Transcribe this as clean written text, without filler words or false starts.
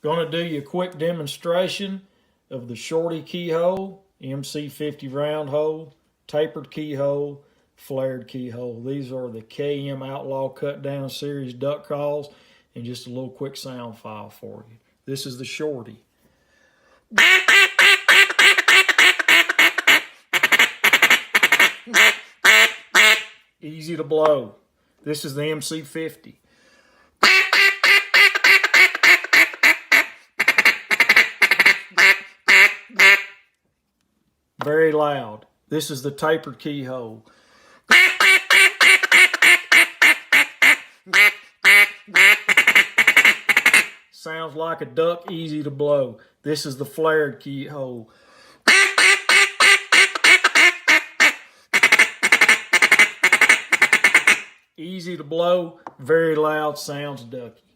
Going to do you a quick demonstration of the shorty keyhole, MC50 round hole, tapered keyhole, flared keyhole. These are the KM Outlaw Cut-Down series duck calls, and just a little quick sound file for you. This is the shorty. Easy to blow. This is the MC50. Very loud. This is the tapered keyhole. Sounds like a duck, easy to blow. This is the flared keyhole. Easy to blow, very loud, sounds ducky.